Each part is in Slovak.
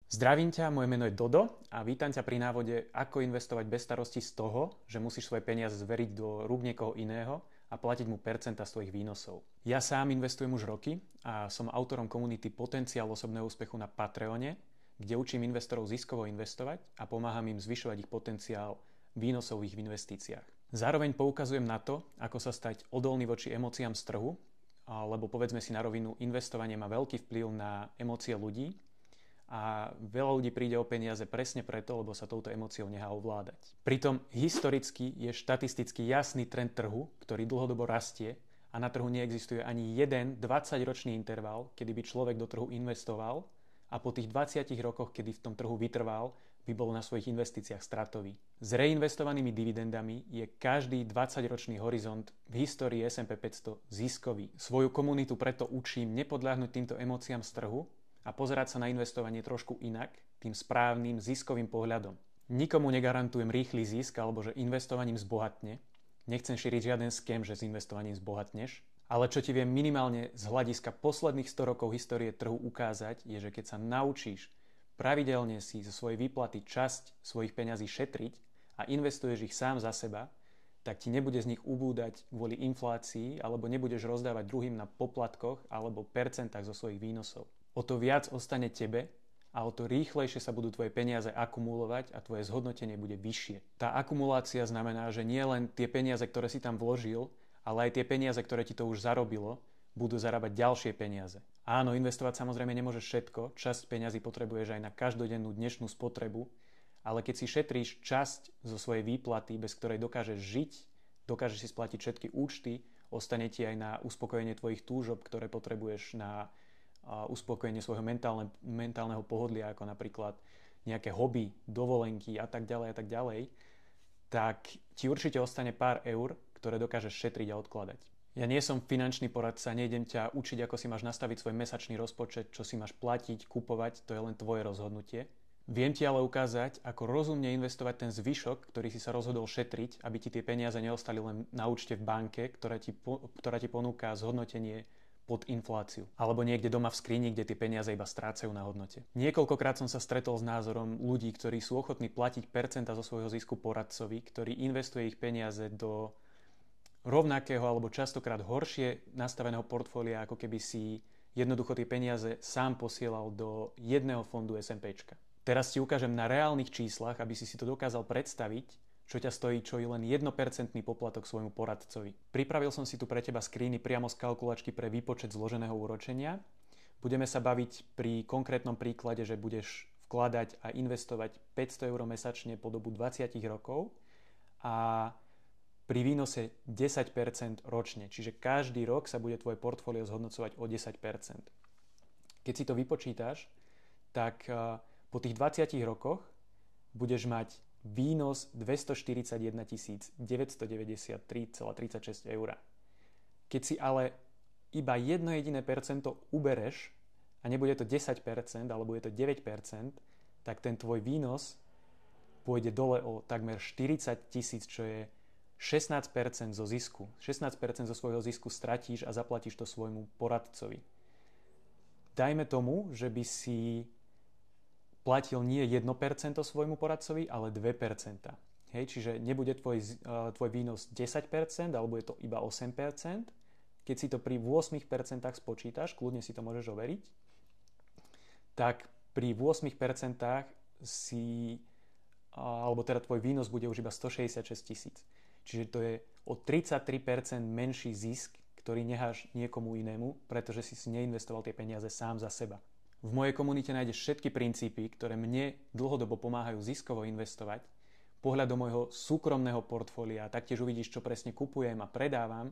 Zdravím ťa, moje meno je Dodo a vítam ťa pri návode, ako investovať bez starosti z toho, že musíš svoje peniaze zveriť do rúk niekoho iného a platiť mu percenta z tvojich výnosov. Ja sám investujem už roky a som autorom komunity Potenciál osobného úspechu na Patreone, kde učím investorov ziskovo investovať a pomáham im zvyšovať ich potenciál výnosov v ich investíciách. Zároveň poukazujem na to, ako sa stať odolný voči emóciám z trhu, lebo povedzme si na rovinu, investovanie má veľký vplyv na emócie ľudí, a veľa ľudí príde o peniaze presne preto, lebo sa touto emóciou nechá ovládať. Pritom historicky je štatisticky jasný trend trhu, ktorý dlhodobo rastie a na trhu neexistuje ani jeden 20-ročný interval, kedy by človek do trhu investoval a po tých 20 rokoch, kedy v tom trhu vytrval, by bol na svojich investíciách stratový. S reinvestovanými dividendami je každý 20-ročný horizont v histórii S&P 500 ziskový. Svoju komunitu preto učím nepodľahnúť týmto emóciám z trhu a pozerať sa na investovanie trošku inak, tým správnym ziskovým pohľadom. Nikomu negarantujem rýchly zisk alebo že investovaním zbohatne. Nechcem šíriť žiaden ském, že s investovaním zbohatneš. Ale čo ti viem minimálne z hľadiska posledných 100 rokov histórie trhu ukázať, je, že keď sa naučíš pravidelne si zo svojej výplaty časť svojich peňazí šetriť a investuješ ich sám za seba, tak ti nebude z nich ubúdať kvôli inflácii alebo nebudeš rozdávať druhým na poplatkoch alebo percentách zo svojich výnosov. O to viac ostane tebe a o to rýchlejšie sa budú tvoje peniaze akumulovať a tvoje zhodnotenie bude vyššie. Tá akumulácia znamená, že nie len tie peniaze, ktoré si tam vložil, ale aj tie peniaze, ktoré ti to už zarobilo, budú zarábať ďalšie peniaze. Áno, investovať samozrejme nemôžeš všetko, časť peňazí potrebuješ aj na každodennú dnešnú spotrebu, ale keď si šetríš časť zo svojej výplaty, bez ktorej dokážeš žiť, dokážeš si splatiť všetky účty, ostane ti aj na uspokojenie tvojich túžob, ktoré potrebuješ na uspokojenie svojho mentálneho pohodlia, ako napríklad nejaké hobby, dovolenky a tak ďalej, tak ti určite ostane pár eur, ktoré dokážeš šetriť a odkladať. Ja nie som finančný poradca, nejdem ťa učiť, ako si máš nastaviť svoj mesačný rozpočet, čo si máš platiť, kupovať, to je len tvoje rozhodnutie. Viem ti ale ukázať, ako rozumne investovať ten zvyšok, ktorý si sa rozhodol šetriť, aby ti tie peniaze neostali len na účte v banke, ktorá ti ponúka zhodnotenie pod infláciu. Alebo niekde doma v skrini, kde tie peniaze iba strácajú na hodnote. Niekoľkokrát som sa stretol s názorom ľudí, ktorí sú ochotní platiť percenta zo svojho zisku poradcovi, ktorý investuje ich peniaze do rovnakého alebo častokrát horšie nastaveného portfólia, ako keby si jednoducho tie peniaze sám posielal do jedného fondu S&Pčka. Teraz ti ukážem na reálnych číslach, aby si to dokázal predstaviť, čo ťa stojí čo i len 1% poplatok svojmu poradcovi. Pripravil som si tu pre teba screeny priamo z kalkulačky pre výpočet zloženého úročenia. Budeme sa baviť pri konkrétnom príklade, že budeš vkladať a investovať 500 eur mesačne po dobu 20 rokov a pri výnose 10% ročne. Čiže každý rok sa bude tvoje portfólio zhodnocovať o 10%. Keď si to vypočítaš, tak po tých 20 rokoch budeš mať výnos 241 993,36 eur. Keď si ale iba jedno jediné percento ubereš a nebude to 10%, alebo je to 9%, tak ten tvoj výnos pôjde dole o takmer 40 000, čo je 16% zo zisku. 16% zo svojho zisku stratíš a zaplatíš to svojmu poradcovi. Dajme tomu, že by si platil nie 1% svojmu poradcovi, ale 2%. Hej, čiže nebude tvoj výnos 10%, alebo je to iba 8%. Keď si to pri 8% spočítaš, kľudne si to môžeš overiť, tak pri 8% alebo teda tvoj výnos bude už iba 166 000. Čiže to je o 33% menší zisk, ktorý necháš niekomu inému, pretože si neinvestoval tie peniaze sám za seba. V mojej komunite nájdeš všetky princípy, ktoré mne dlhodobo pomáhajú ziskovo investovať, pohľad do môjho súkromného portfólia, taktiež uvidíš, čo presne kupujem a predávam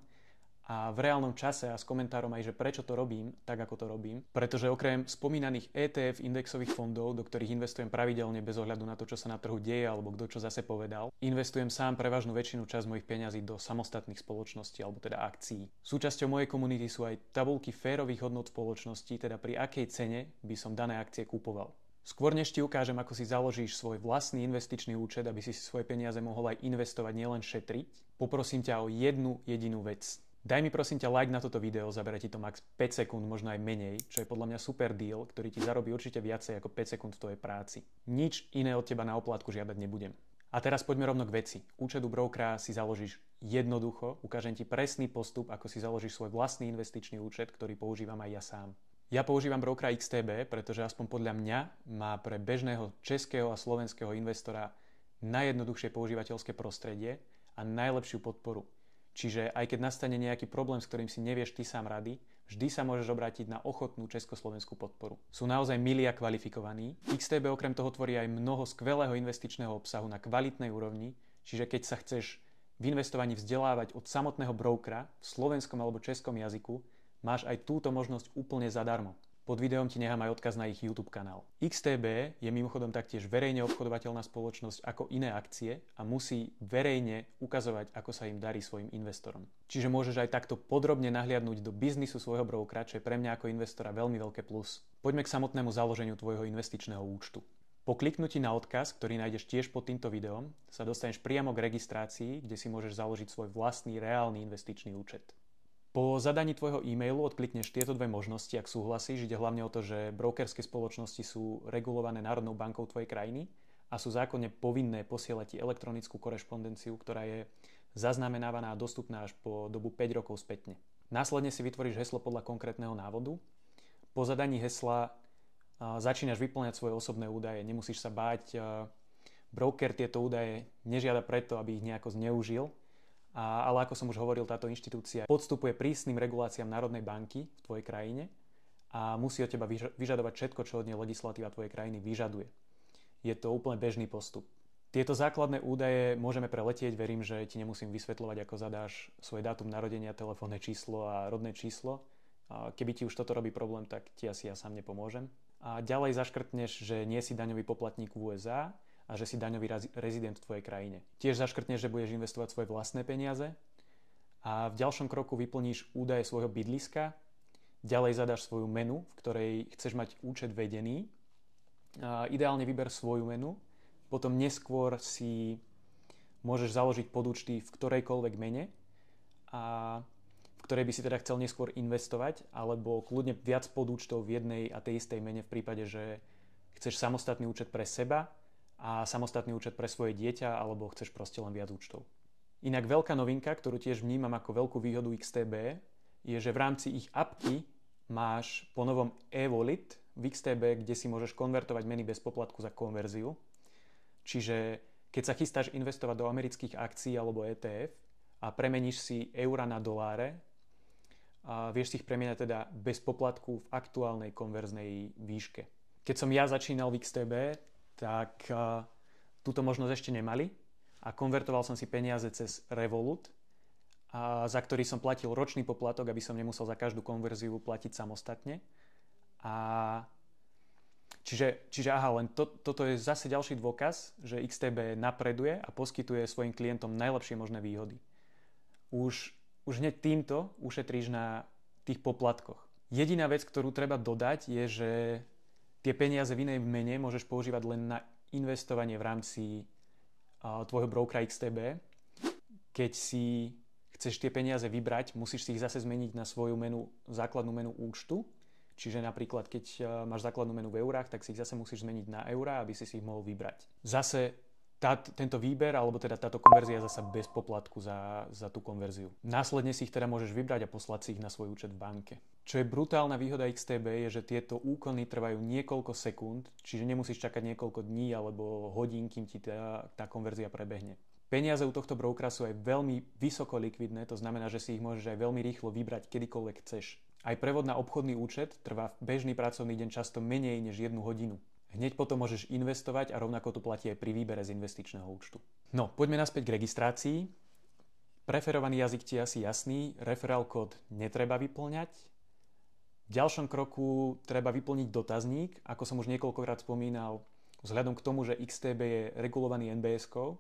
a v reálnom čase a s komentárom aj, že prečo to robím, tak ako to robím. Pretože okrem spomínaných ETF indexových fondov, do ktorých investujem pravidelne bez ohľadu na to, čo sa na trhu deje alebo kto čo zase povedal, investujem sám prevažnú väčšinu časť mojich peňazí do samostatných spoločností alebo teda akcií. Súčasťou mojej komunity sú aj tabuľky férových hodnôt spoločností, teda pri akej cene by som dané akcie kupoval. Skôr než ti ukážem, ako si založíš svoj vlastný investičný účet, aby si svoje peniaze mohol aj investovať, nielen šetriť, poprosím ťa o jednu jedinú vec. Daj mi prosím ťa like na toto video, zabere ti to max 5 sekúnd, možno aj menej, čo je podľa mňa super deal, ktorý ti zarobí určite viacej ako 5 sekúnd v tvojej práci. Nič iné od teba na oplátku žiadať nebudem. A teraz poďme rovno k veci. Účet u brokera si založíš jednoducho, ukážem ti presný postup, ako si založíš svoj vlastný investičný účet, ktorý používam aj ja sám. Ja používam brokera XTB, pretože aspoň podľa mňa má pre bežného českého a slovenského investora najjednoduchšie používateľské prostredie a najlepšiu podporu. Čiže aj keď nastane nejaký problém, s ktorým si nevieš ty sám rady, vždy sa môžeš obrátiť na ochotnú československú podporu. Sú naozaj milí a kvalifikovaní. XTB okrem toho tvorí aj mnoho skvelého investičného obsahu na kvalitnej úrovni, čiže keď sa chceš v investovaní vzdelávať od samotného brokera v slovenskom alebo českom jazyku, máš aj túto možnosť úplne zadarmo. Pod videom ti nechám aj odkaz na ich YouTube kanál. XTB je mimochodom taktiež verejne obchodovateľná spoločnosť ako iné akcie a musí verejne ukazovať, ako sa im darí svojim investorom. Čiže môžeš aj takto podrobne nahliadnúť do biznisu svojho brokera, čo je pre mňa ako investora veľmi veľké plus. Poďme k samotnému založeniu tvojho investičného účtu. Po kliknutí na odkaz, ktorý nájdeš tiež pod týmto videom, sa dostaneš priamo k registrácii, kde si môžeš založiť svoj vlastný reálny investičný účet. Po zadaní tvojho e-mailu odklikneš tieto dve možnosti, ak súhlasíš. Ide hlavne o to, že brokerské spoločnosti sú regulované Národnou bankou tvojej krajiny a sú zákonne povinné posielať ti elektronickú korešpondenciu, ktorá je zaznamenávaná a dostupná až po dobu 5 rokov spätne. Následne si vytvoríš heslo podľa konkrétneho návodu. Po zadaní hesla začínaš vyplňať svoje osobné údaje. Nemusíš sa báť. Broker tieto údaje nežiada preto, aby ich nejako zneužil. Ale ako som už hovoril, táto inštitúcia podstupuje prísnym reguláciám Národnej banky v tvojej krajine a musí od teba vyžadovať všetko, čo od nej legislatíva tvojej krajiny vyžaduje. Je to úplne bežný postup. Tieto základné údaje môžeme preletieť, verím, že ti nemusím vysvetľovať, ako zadáš svoj dátum narodenia, telefónne číslo a rodné číslo. Keby ti už toto robí problém, tak ti asi ja sám nepomôžem. A ďalej zaškrtneš, že nie si daňový poplatník v USA, a že si daňový rezident v tvojej krajine. Tiež zaškrtneš, že budeš investovať svoje vlastné peniaze a v ďalšom kroku vyplníš údaje svojho bydliska, ďalej zadáš svoju menu, v ktorej chceš mať účet vedený, a ideálne vyber svoju menu, potom neskôr si môžeš založiť podúčty v ktorejkoľvek mene, a v ktorej by si teda chcel neskôr investovať, alebo kľudne viac podúčtov v jednej a tej istej mene v prípade, že chceš samostatný účet pre seba a samostatný účet pre svoje dieťa, alebo chceš proste len viac účtov. Inak veľká novinka, ktorú tiež vnímam ako veľkú výhodu XTB, je, že v rámci ich apky máš po novom e-wallet v XTB, kde si môžeš konvertovať meny bez poplatku za konverziu. Čiže keď sa chystáš investovať do amerických akcií alebo ETF a premeníš si eura na doláre, a vieš si ich premieňať teda bez poplatku v aktuálnej konverznej výške. Keď som ja začínal v XTB, tak túto možnosť ešte nemali a konvertoval som si peniaze cez Revolut, za ktorý som platil ročný poplatok, aby som nemusel za každú konverziu platiť samostatne. Čiže len toto je zase ďalší dôkaz, že XTB napreduje a poskytuje svojim klientom najlepšie možné výhody. Už hneď týmto ušetríš na tých poplatkoch. Jediná vec, ktorú treba dodať, je, že tie peniaze v inej mene môžeš používať len na investovanie v rámci tvojho brokera XTB. Keď si chceš tie peniaze vybrať, musíš si ich zase zmeniť na svoju menu, základnú menu účtu. Čiže napríklad, keď máš základnú menu v eurách, tak si ich zase musíš zmeniť na eurá, aby si ich mohol vybrať. Zase tento výber, alebo teda táto konverzia je zasa bez poplatku za tú konverziu. Následne si ich teda môžeš vybrať a poslať si ich na svoj účet v banke. Čo je brutálna výhoda XTB je, že tieto úkony trvajú niekoľko sekúnd, čiže nemusíš čakať niekoľko dní alebo hodín, kým ti tá konverzia prebehne. Peniaze u tohto brokera sú aj veľmi vysoko likvidné, to znamená, že si ich môžeš aj veľmi rýchlo vybrať kedykoľvek chceš. Aj prevod na obchodný účet trvá bežný pracovný deň často menej než 1 hodinu. Hneď potom môžeš investovať a rovnako to platí aj pri výbere z investičného účtu. No, poďme naspäť k registrácii. Preferovaný jazyk ti je asi jasný, referál kód netreba vyplňať. V ďalšom kroku treba vyplniť dotazník, ako som už niekoľkokrát spomínal, vzhľadom k tomu, že XTB je regulovaný NBS-kou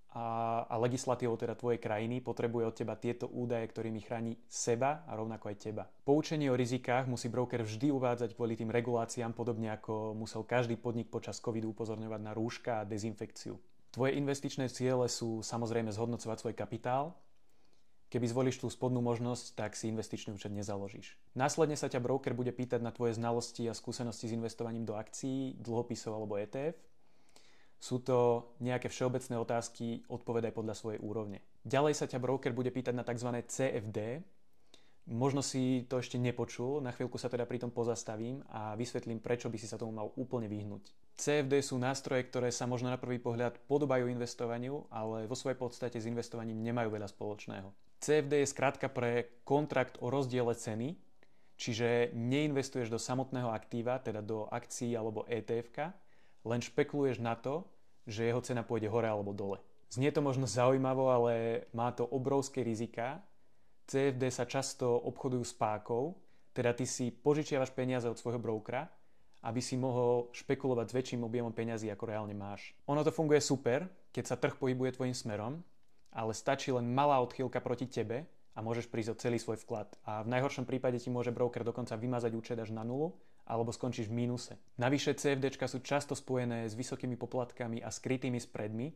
a legislatívou teda tvojej krajiny, potrebuje od teba tieto údaje, ktorými chráni seba a rovnako aj teba. Poučenie o rizikách musí broker vždy uvádzať kvôli tým reguláciám, podobne ako musel každý podnik počas covidu upozorňovať na rúška a dezinfekciu. Tvoje investičné ciele sú samozrejme zhodnocovať svoj kapitál, Keby zvolíš tú spodnú možnosť, tak si investičný účet nezaložíš. Následne sa ťa broker bude pýtať na tvoje znalosti a skúsenosti s investovaním do akcií, dlhopisov alebo ETF. Sú to nejaké všeobecné otázky, odpovedaj podľa svojej úrovne. Ďalej sa ťa broker bude pýtať na tzv. CFD. Možno si to ešte nepočul, na chvíľku sa teda pri tom pozastavím a vysvetlím, prečo by si sa tomu mal úplne vyhnúť. CFD sú nástroje, ktoré sa možno na prvý pohľad podobajú investovaniu, ale vo svojej podstate s investovaním nemajú veľa spoločného. CFD je skrátka pre kontrakt o rozdiele ceny, čiže neinvestuješ do samotného aktíva, teda do akcií alebo ETF-ka, len špekuluješ na to, že jeho cena pôjde hore alebo dole. Znie to možno zaujímavo, ale má to obrovské riziká. CFD sa často obchodujú s pákou, teda ty si požičiavaš peniaze od svojho brokera, aby si mohol špekulovať s väčším objemom peňazí, ako reálne máš. Ono to funguje super, keď sa trh pohybuje tvojim smerom, ale stačí len malá odchýlka proti tebe a môžeš prísť o celý svoj vklad. A v najhoršom prípade ti môže broker dokonca vymazať účet až na nulu, alebo skončíš v mínuse. Navyše CFDčka sú často spojené s vysokými poplatkami a skrytými spreadmi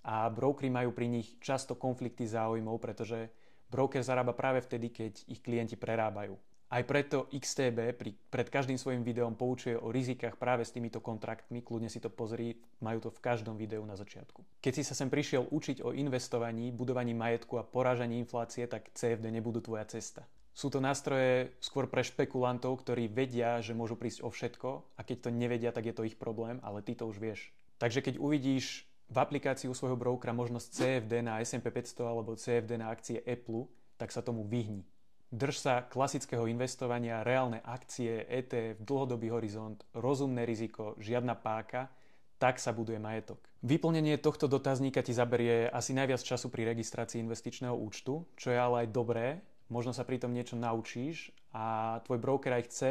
a brokery majú pri nich často konflikty záujmov, pretože broker zarába práve vtedy, keď ich klienti prerábajú. Aj preto XTB pred každým svojim videom poučuje o rizikách práve s týmito kontraktmi, kľudne si to pozri, majú to v každom videu na začiatku. Keď si sa sem prišiel učiť o investovaní, budovaní majetku a porážaní inflácie, tak CFD nebudú tvoja cesta. Sú to nástroje skôr pre špekulantov, ktorí vedia, že môžu prísť o všetko a keď to nevedia, tak je to ich problém, ale ty to už vieš. Takže keď uvidíš v aplikácii u svojho brokera možnosť CFD na S&P 500 alebo CFD na akcie Apple, tak sa tomu vyhni. Drž sa klasického investovania, reálne akcie, ETF, dlhodobý horizont, rozumné riziko, žiadna páka, tak sa buduje majetok. Vyplnenie tohto dotazníka ti zaberie asi najviac času pri registrácii investičného účtu, čo je ale aj dobré, možno sa pri tom niečo naučíš a tvoj broker aj chce,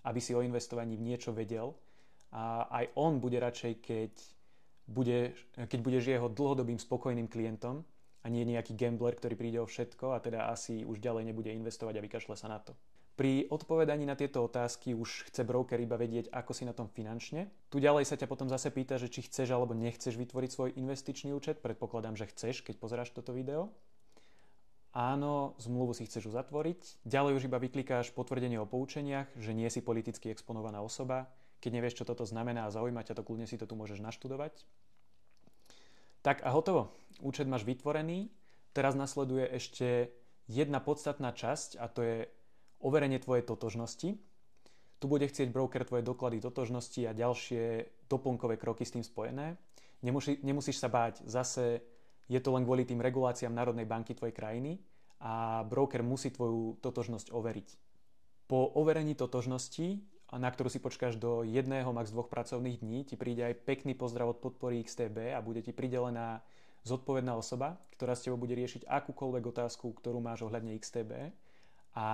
aby si o investovaní v niečo vedel a aj on bude radšej, keď budeš jeho dlhodobým spokojným klientom, a nie nejaký gambler, ktorý príde o všetko a teda asi už ďalej nebude investovať a vykašle sa na to. Pri odpovedaní na tieto otázky už chce broker iba vedieť, ako si na tom finančne. Tu ďalej sa ťa potom zase pýta, že či chceš alebo nechceš vytvoriť svoj investičný účet. Predpokladám, že chceš, keď pozeráš toto video. Áno, zmluvu si chceš uzatvoriť. Ďalej už iba vyklikáš potvrdenie o poučeniach, že nie si politicky exponovaná osoba. Keď nevieš, čo toto znamená a zaujíma ťa to, kľudne si to tu môžeš naštudovať. Tak a hotovo. Účet máš vytvorený. Teraz nasleduje ešte jedna podstatná časť a to je overenie tvojej totožnosti. Tu bude chcieť broker tvoje doklady totožnosti a ďalšie doplnkové kroky s tým spojené. Nemusíš sa báť. Zase je to len kvôli tým reguláciám Národnej banky tvojej krajiny a broker musí tvoju totožnosť overiť. Po overení totožnosti, na ktorú si počkáš do 1, max 2 pracovných dní, ti príde aj pekný pozdrav od podpory XTB a bude ti pridelená zodpovedná osoba, ktorá s tebou bude riešiť akúkoľvek otázku, ktorú máš ohľadne XTB a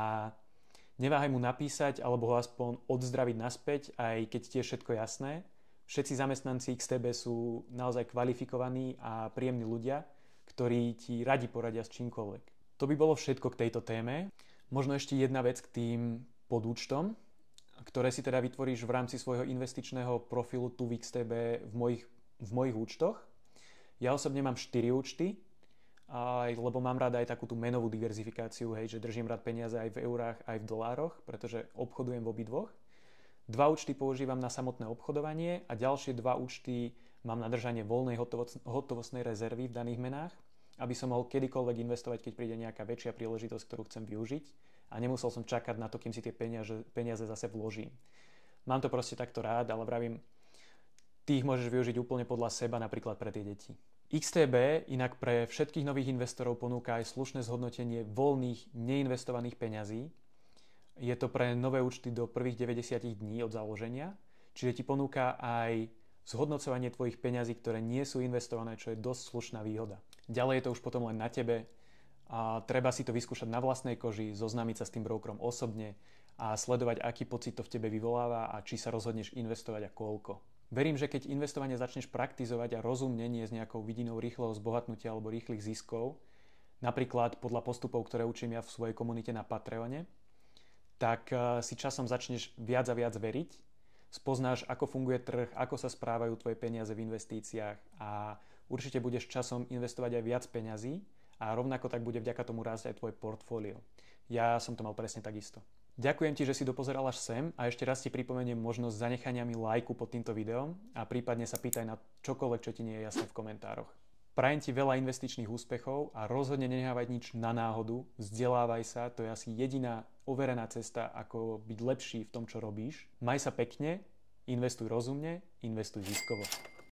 neváhaj mu napísať alebo ho aspoň odzdraviť naspäť, aj keď ti je všetko jasné. Všetci zamestnanci XTB sú naozaj kvalifikovaní a príjemní ľudia, ktorí ti radi poradia s čímkoľvek. To by bolo všetko k tejto téme. Možno ešte jedna vec k tým podúčtom, ktoré si teda vytvoríš v rámci svojho investičného profilu tu v XTB v mojich účtoch. Ja osobne mám 4 účty, lebo mám rád aj takú tú menovú diverzifikáciu, hej, že držím rád peniaze aj v eurách, aj v dolároch, pretože obchodujem v obidvoch. 2 účty používam na samotné obchodovanie a ďalšie 2 účty mám na držanie voľnej hotovostnej rezervy v daných menách, aby som mohol kedykoľvek investovať, keď príde nejaká väčšia príležitosť, ktorú chcem využiť a nemusel som čakať na to, kým si tie peniaze zase vložím. Mám to proste takto rád, ale vravím, ty ich môžeš využiť úplne podľa seba, napríklad pre tie deti. XTB inak pre všetkých nových investorov ponúka aj slušné zhodnotenie voľných, neinvestovaných peňazí. Je to pre nové účty do prvých 90 dní od založenia, čiže ti ponúka aj zhodnocovanie tvojich peňazí, ktoré nie sú investované, čo je dosť slušná výhoda. Ďalej je to už potom len na tebe. A treba si to vyskúšať na vlastnej koži, zoznámiť sa s tým brokerom osobne a sledovať, aký pocit to v tebe vyvoláva a či sa rozhodneš investovať a koľko. Verím, že keď investovanie začneš praktizovať a rozumne, nie s nejakou vidinou rýchleho zbohatnutia alebo rýchlych ziskov, napríklad podľa postupov, ktoré učím ja v svojej komunite na Patreone, tak si časom začneš viac a viac veriť, spoznáš, ako funguje trh, ako sa správajú tvoje peniaze v investíciách a určite budeš časom investovať aj viac peňazí a rovnako tak bude vďaka tomu rásť aj tvoje portfólio. Ja som to mal presne takisto. Ďakujem ti, že si dopozeral až sem a ešte raz ti pripomeniem možnosť zanechania mi lajku pod týmto videom a prípadne sa pýtaj na čokoľvek, čo ti nie je jasné v komentároch. Prajem ti veľa investičných úspechov a rozhodne nenechávaj nič na náhodu, vzdelávaj sa, to je asi jediná overená cesta, ako byť lepší v tom, čo robíš. Maj sa pekne, investuj rozumne, investuj ziskovo.